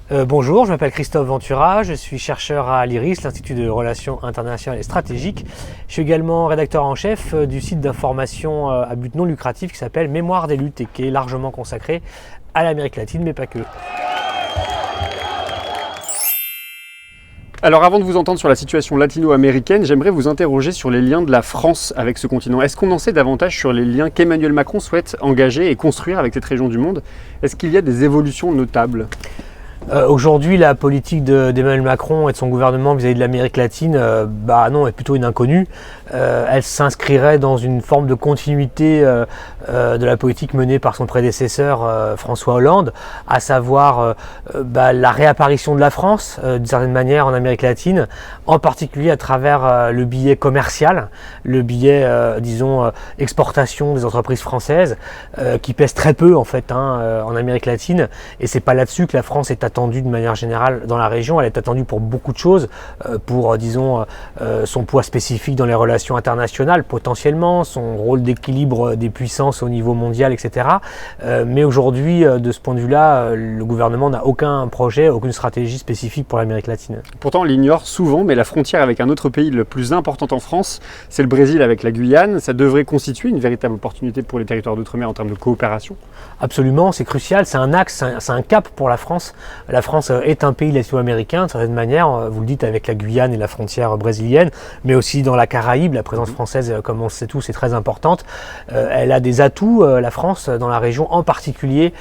Bonjour, je m'appelle Christophe Ventura, je suis chercheur à l'IRIS, l'Institut de Relations Internationales et Stratégiques. Je suis également rédacteur en chef du site d'information à but non lucratif qui s'appelle Mémoire des luttes et qui est largement consacré à l'Amérique latine, mais pas que. Alors avant de vous entendre sur la situation latino-américaine, j'aimerais vous interroger sur les liens de la France avec ce continent. Est-ce qu'on en sait davantage sur les liens qu'Emmanuel Macron souhaite engager et construire avec cette région du monde? Est-ce qu'il y a des évolutions notables? Aujourd'hui, la politique d'Emmanuel Macron et de son gouvernement vis-à-vis de l'Amérique latine, est plutôt une inconnue. Elle s'inscrirait dans une forme de continuité de la politique menée par son prédécesseur François Hollande, à savoir la réapparition de la France, d'une certaine manière, en Amérique latine, en particulier à travers le biais commercial, le biais, exportation des entreprises françaises, qui pèse très peu en fait en Amérique latine, et c'est pas là-dessus que la France est attendue de manière générale dans la région. Elle est attendue pour beaucoup de choses, pour son poids spécifique dans les relations internationales potentiellement, son rôle d'équilibre des puissances au niveau mondial, etc. Mais aujourd'hui, de ce point de vue-là, le gouvernement n'a aucun projet, aucune stratégie spécifique pour l'Amérique latine. Pourtant, on l'ignore souvent, mais la frontière avec un autre pays le plus important en France, c'est le Brésil avec la Guyane. Ça devrait constituer une véritable opportunité pour les territoires d'outre-mer en termes de coopération. Absolument, c'est crucial, c'est un axe, c'est un cap pour la France. La France est un pays latino-américain, de certaine manière, vous le dites, avec la Guyane et la frontière brésilienne, mais aussi dans la Caraïbe. La présence française, comme on le sait tous, est très importante. Elle a des atouts, la France, dans la région, en particulier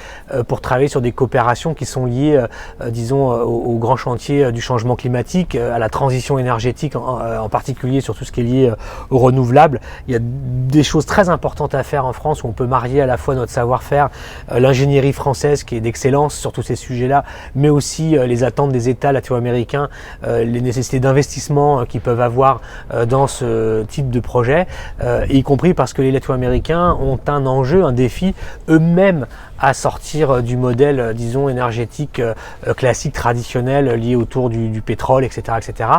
pour travailler sur des coopérations qui sont liées, au grand chantier du changement climatique, à la transition énergétique, en particulier sur tout ce qui est lié aux renouvelables. Il y a des choses très importantes à faire en France où on peut marier à la fois notre savoir-faire, l'ingénierie française qui est d'excellence sur tous ces sujets-là, mais aussi les attentes des États latino-américains, les nécessités d'investissement qu'ils peuvent avoir dans ce type de projet, y compris parce que les latino-américains ont un enjeu, un défi eux-mêmes à sortir du modèle, énergétique classique, traditionnel, lié autour du pétrole, etc., etc.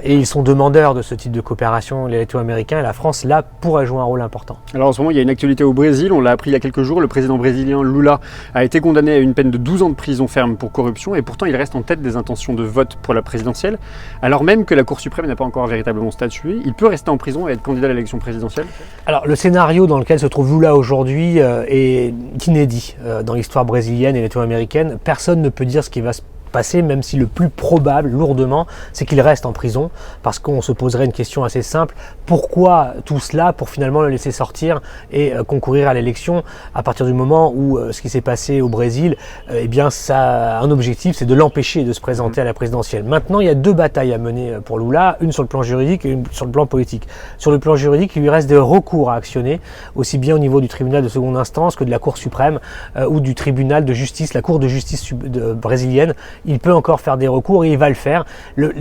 Et ils sont demandeurs de ce type de coopération, les latino-américains, et la France, là, pourrait jouer un rôle important. Alors en ce moment, il y a une actualité au Brésil, on l'a appris il y a quelques jours, le président brésilien Lula a été condamné à une peine de 12 ans de prison ferme pour corruption, et pourtant il reste en tête des intentions de vote pour la présidentielle, alors même que la Cour suprême n'a pas encore véritablement statué. Il peut rester en prison et être candidat à l'élection présidentielle? Alors le scénario dans lequel se trouve Lula aujourd'hui est inédit dans l'histoire brésilienne et latino-américaine. Personne ne peut dire ce qui va se passer, même si le plus probable, lourdement, c'est qu'il reste en prison, parce qu'on se poserait une question assez simple: pourquoi tout cela pour finalement le laisser sortir et concourir à l'élection, à partir du moment où ce qui s'est passé au Brésil, ça a un objectif, c'est de l'empêcher de se présenter à la présidentielle. Maintenant, il y a deux batailles à mener pour Lula, une sur le plan juridique et une sur le plan politique. Sur le plan juridique, il lui reste des recours à actionner, aussi bien au niveau du tribunal de seconde instance que de la Cour suprême ou du tribunal de justice, la Cour de justice brésilienne. Il peut encore faire des recours et il va le faire.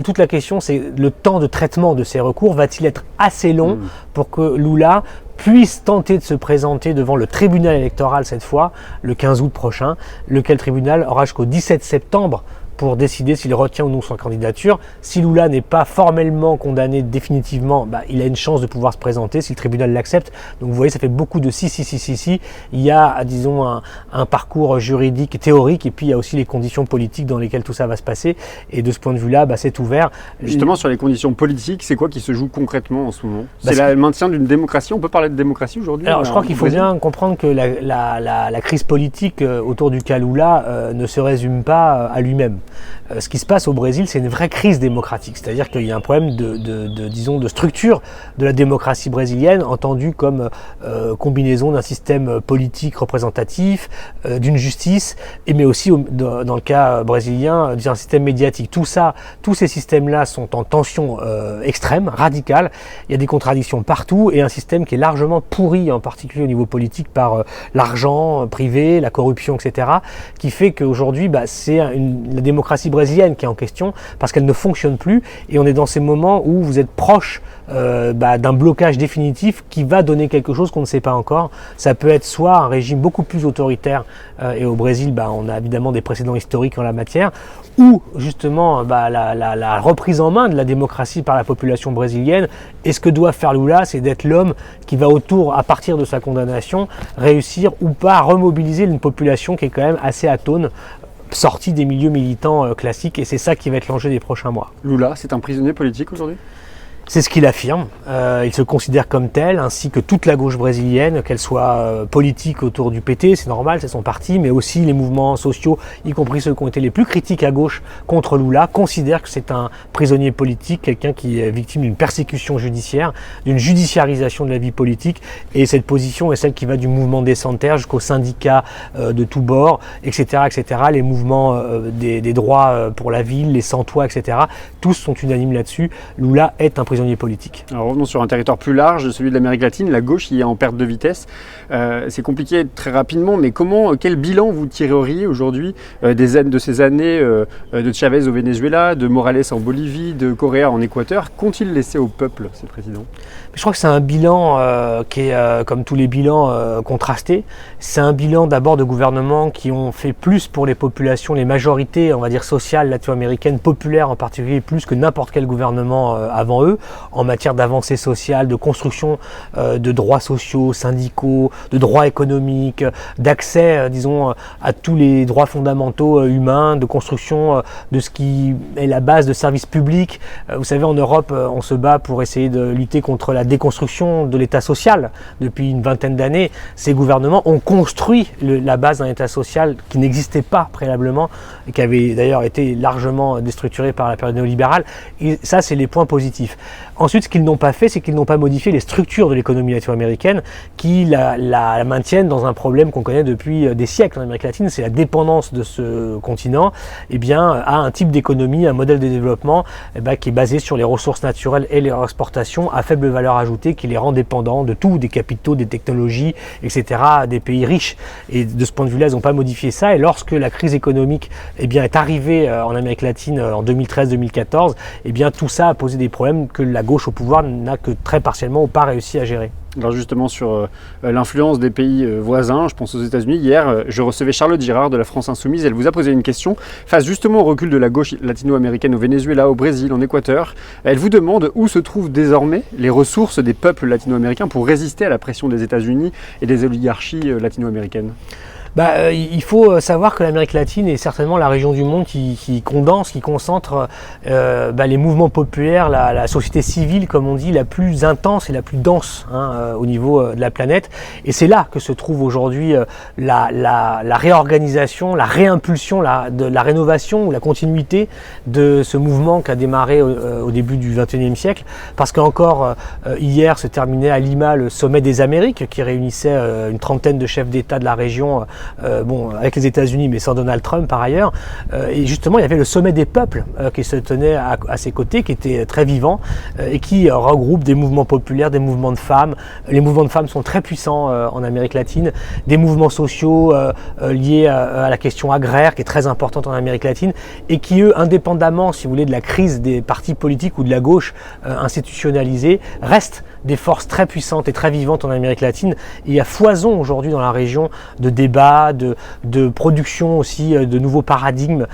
Toute la question, c'est le temps de traitement de ces recours. Va-t-il être assez long pour que Lula puisse tenter de se présenter devant le tribunal électoral cette fois, le 15 août prochain, lequel tribunal aura jusqu'au 17 septembre pour décider s'il retient ou non sa candidature. Si Lula n'est pas formellement condamné définitivement, il a une chance de pouvoir se présenter si le tribunal l'accepte. Donc vous voyez, ça fait beaucoup de si. Il y a, un parcours juridique théorique, et puis il y a aussi les conditions politiques dans lesquelles tout ça va se passer. Et de ce point de vue-là, c'est ouvert. Justement, sur les conditions politiques, c'est quoi qui se joue concrètement en ce moment? C'est le maintien d'une démocratie? On peut parler de démocratie aujourd'hui? Alors je crois qu'il faut bien comprendre que la crise politique autour du cas Lula ne se résume pas à lui-même. Ce qui se passe au Brésil, c'est une vraie crise démocratique, c'est-à-dire qu'il y a un problème de structure de la démocratie brésilienne, entendue comme combinaison d'un système politique représentatif, d'une justice, mais aussi dans le cas brésilien, d'un système médiatique. Tout ça, tous ces systèmes-là sont en tension extrême, radicale. Il y a des contradictions partout et un système qui est largement pourri, en particulier au niveau politique, par l'argent privé, la corruption, etc., qui fait qu'aujourd'hui, c'est la démocratie brésilienne qui est en question, parce qu'elle ne fonctionne plus, et on est dans ces moments où vous êtes proche d'un blocage définitif qui va donner quelque chose qu'on ne sait pas encore. Ça peut être soit un régime beaucoup plus autoritaire, et au Brésil, on a évidemment des précédents historiques en la matière, ou justement la reprise en main de la démocratie par la population brésilienne. Et ce que doit faire Lula, c'est d'être l'homme qui va à partir de sa condamnation, réussir ou pas à remobiliser une population qui est quand même assez atone, sorti des milieux militants classiques, et c'est ça qui va être l'enjeu des prochains mois. Lula, c'est un prisonnier politique aujourd'hui ? C'est ce qu'il affirme. Il se considère comme tel, ainsi que toute la gauche brésilienne, qu'elle soit politique autour du PT, c'est normal, c'est son parti, mais aussi les mouvements sociaux, y compris ceux qui ont été les plus critiques à gauche contre Lula, considèrent que c'est un prisonnier politique, quelqu'un qui est victime d'une persécution judiciaire, d'une judiciarisation de la vie politique, et cette position est celle qui va du mouvement des Sans-Terre jusqu'aux syndicats de tous bords, etc., etc., les mouvements des droits pour la ville, les sans-toit, etc., tous sont unanimes là-dessus. Lula est un prisonnier politique. Alors revenons sur un territoire plus large, celui de l'Amérique latine. La gauche y est en perte de vitesse. C'est compliqué très rapidement, mais quel bilan vous tireriez aujourd'hui de ces années de Chavez au Venezuela, de Morales en Bolivie, de Correa en Équateur? Qu'ont-ils laissé au peuple, ces présidents? Je crois que c'est un bilan qui est, comme tous les bilans, contrasté. C'est un bilan d'abord de gouvernements qui ont fait plus pour les populations, les majorités, on va dire sociales latino-américaines, populaires en particulier, plus que n'importe quel gouvernement avant eux, en matière d'avancée sociale, de construction de droits sociaux, syndicaux, de droits économiques, d'accès, disons, à tous les droits fondamentaux humains, de construction de ce qui est la base de services publics. Vous savez, en Europe, on se bat pour essayer de lutter contre la déconstruction de l'État social. Depuis une vingtaine d'années, ces gouvernements ont construit la base d'un État social qui n'existait pas préalablement et qui avait d'ailleurs été largement déstructuré par la période néolibérale. Et ça, c'est les points positifs. Ensuite, ce qu'ils n'ont pas fait, c'est qu'ils n'ont pas modifié les structures de l'économie latino-américaine qui la maintiennent dans un problème qu'on connaît depuis des siècles en Amérique latine, c'est la dépendance de ce continent à un type d'économie, un modèle de développement qui est basé sur les ressources naturelles et leur exportation à faible valeur ajoutée qui les rend dépendants de tout, des capitaux, des technologies, etc., des pays riches. Et de ce point de vue-là, ils n'ont pas modifié ça. Et lorsque la crise économique est arrivée en Amérique latine en 2013-2014, tout ça a posé des problèmes que la gauche au pouvoir n'a que très partiellement ou pas réussi à gérer. Alors justement sur l'influence des pays voisins, je pense aux États-Unis. Hier, je recevais Charlotte Girard de la France Insoumise. Elle vous a posé une question face justement au recul de la gauche latino-américaine au Venezuela, au Brésil, en Équateur. Elle vous demande où se trouvent désormais les ressources des peuples latino-américains pour résister à la pression des États-Unis et des oligarchies latino-américaines. Il faut savoir que l'Amérique latine est certainement la région du monde qui condense, qui concentre les mouvements populaires, la société civile, comme on dit, la plus intense et la plus dense au niveau de la planète. Et c'est là que se trouve aujourd'hui la réorganisation, la réimpulsion, de la rénovation ou la continuité de ce mouvement qui a démarré au début du XXIe siècle. Parce qu'encore hier se terminait à Lima le sommet des Amériques qui réunissait une trentaine de chefs d'État de la région, avec les États-Unis, mais sans Donald Trump par ailleurs. Et justement, il y avait le sommet des peuples qui se tenait à ses côtés, qui était très vivant et qui regroupe des mouvements populaires, des mouvements de femmes. Les mouvements de femmes sont très puissants en Amérique latine. Des mouvements sociaux liés à la question agraire, qui est très importante en Amérique latine, et qui, eux, indépendamment, si vous voulez, de la crise des partis politiques ou de la gauche institutionnalisée, restent des forces très puissantes et très vivantes en Amérique latine. Il y a foison aujourd'hui dans la région de débats, de production aussi, de nouveaux paradigmes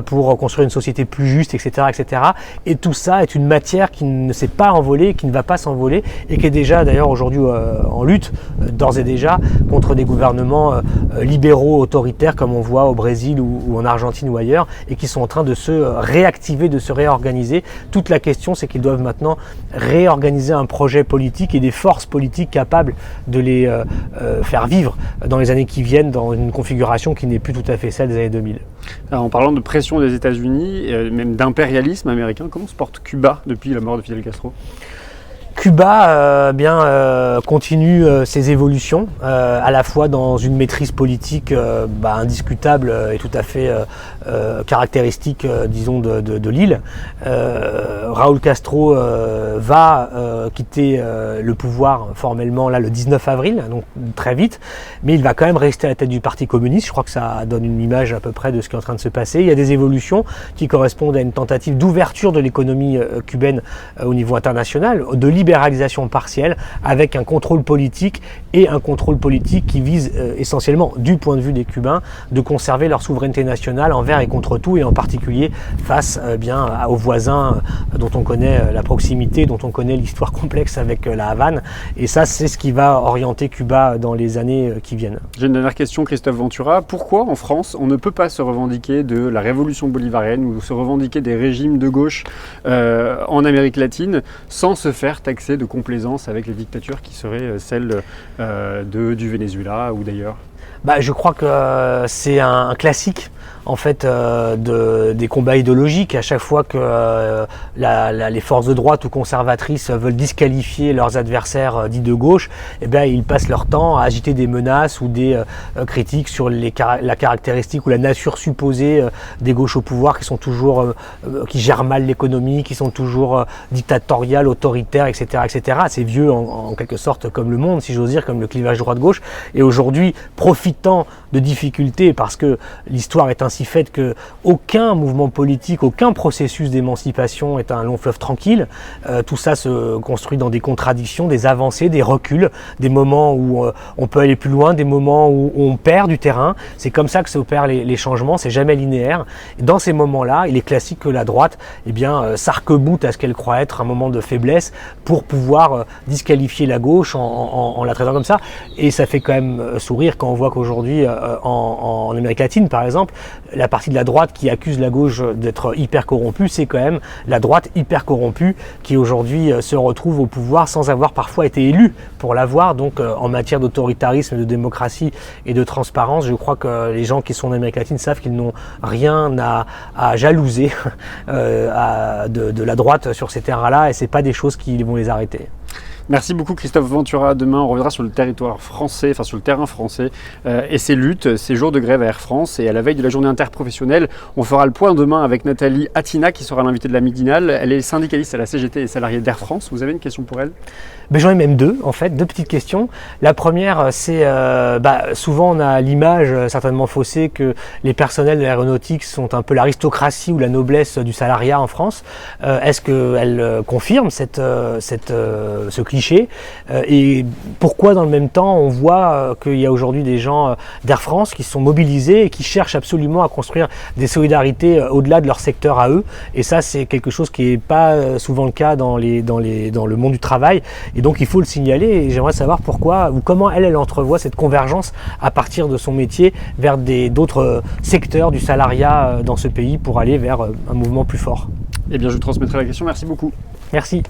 pour construire une société plus juste, etc., etc. Et tout ça est une matière qui ne s'est pas envolée, qui ne va pas s'envoler et qui est déjà d'ailleurs aujourd'hui en lutte, d'ores et déjà, contre des gouvernements libéraux, autoritaires, comme on voit au Brésil ou en Argentine ou ailleurs, et qui sont en train de se réactiver, de se réorganiser. Toute la question, c'est qu'ils doivent maintenant réorganiser un projet politique et des forces politiques capables de les faire vivre dans les années qui viennent dans une configuration qui n'est plus tout à fait celle des années 2000. Alors, en parlant de pression des États-Unis, même d'impérialisme américain, comment se porte Cuba depuis la mort de Fidel Castro ? Cuba continue ses évolutions, à la fois dans une maîtrise politique indiscutable et tout à fait caractéristique, disons, de l'île. Raúl Castro va quitter le pouvoir formellement là, le 19 avril, donc très vite, mais il va quand même rester à la tête du Parti communiste. Je crois que ça donne une image à peu près de ce qui est en train de se passer. Il y a des évolutions qui correspondent à une tentative d'ouverture de l'économie cubaine au niveau international, de libéralisation partielle avec un contrôle politique qui vise essentiellement, du point de vue des Cubains, de conserver leur souveraineté nationale envers envers et contre tout, et en particulier face aux voisins dont on connaît la proximité, dont on connaît l'histoire complexe avec la Havane. Et ça, c'est ce qui va orienter Cuba dans les années qui viennent. J'ai une dernière question, Christophe Ventura. Pourquoi en France, on ne peut pas se revendiquer de la révolution bolivarienne ou se revendiquer des régimes de gauche en Amérique latine sans se faire taxer de complaisance avec les dictatures qui seraient celles du Venezuela ou d'ailleurs? Je crois que c'est un classique en fait des combats idéologiques. À chaque fois que les forces de droite ou conservatrices veulent disqualifier leurs adversaires dits de gauche, ils passent leur temps à agiter des menaces ou des critiques sur la caractéristique ou la nature supposée des gauches au pouvoir, qui sont toujours qui gèrent mal l'économie, qui sont toujours dictatoriales, autoritaires, etc., etc. C'est vieux en quelque sorte comme le monde, si j'ose dire, comme le clivage droite-gauche. Et aujourd'hui, profitant de difficultés, parce que l'histoire est ainsi faite que aucun mouvement politique, aucun processus d'émancipation est un long fleuve tranquille. Tout ça se construit dans des contradictions, des avancées, des reculs, des moments où on peut aller plus loin, des moments où on perd du terrain. C'est comme ça que s'opèrent les changements, c'est jamais linéaire. Et dans ces moments-là, il est classique que la droite s'arc-boute à ce qu'elle croit être un moment de faiblesse pour pouvoir disqualifier la gauche en la traitant comme ça. Et ça fait quand même sourire quand on voit qu'aujourd'hui, en Amérique latine par exemple, la partie de la droite qui accuse la gauche d'être hyper corrompue, c'est quand même la droite hyper corrompue qui aujourd'hui se retrouve au pouvoir sans avoir parfois été élue pour l'avoir. Donc en matière d'autoritarisme, de démocratie et de transparence, je crois que les gens qui sont en Amérique latine savent qu'ils n'ont rien à jalouser de la droite sur ces terrains-là, et c'est pas des choses qui vont les arrêter. Merci beaucoup Christophe Ventura. Demain, on reviendra sur le territoire français, enfin sur le terrain français et ses luttes, ses jours de grève à Air France. Et à la veille de la journée interprofessionnelle, on fera le point demain avec Nathalie Atina qui sera l'invitée de la Midinale. Elle est syndicaliste à la CGT et salariée d'Air France. Vous avez une question pour elle? J'en ai même deux petites questions. La première, c'est souvent on a l'image certainement faussée que les personnels de l'aéronautique sont un peu l'aristocratie ou la noblesse du salariat en France. Est-ce qu'elle confirme ce cliché, et pourquoi dans le même temps on voit qu'il y a aujourd'hui des gens d'Air France qui sont mobilisés et qui cherchent absolument à construire des solidarités au-delà de leur secteur à eux, et ça c'est quelque chose qui n'est pas souvent le cas dans le monde du travail, et donc il faut le signaler. Et j'aimerais savoir pourquoi ou comment elle entrevoit cette convergence à partir de son métier vers d'autres secteurs du salariat dans ce pays pour aller vers un mouvement plus fort. Eh bien je transmettrai la question, merci beaucoup. Merci.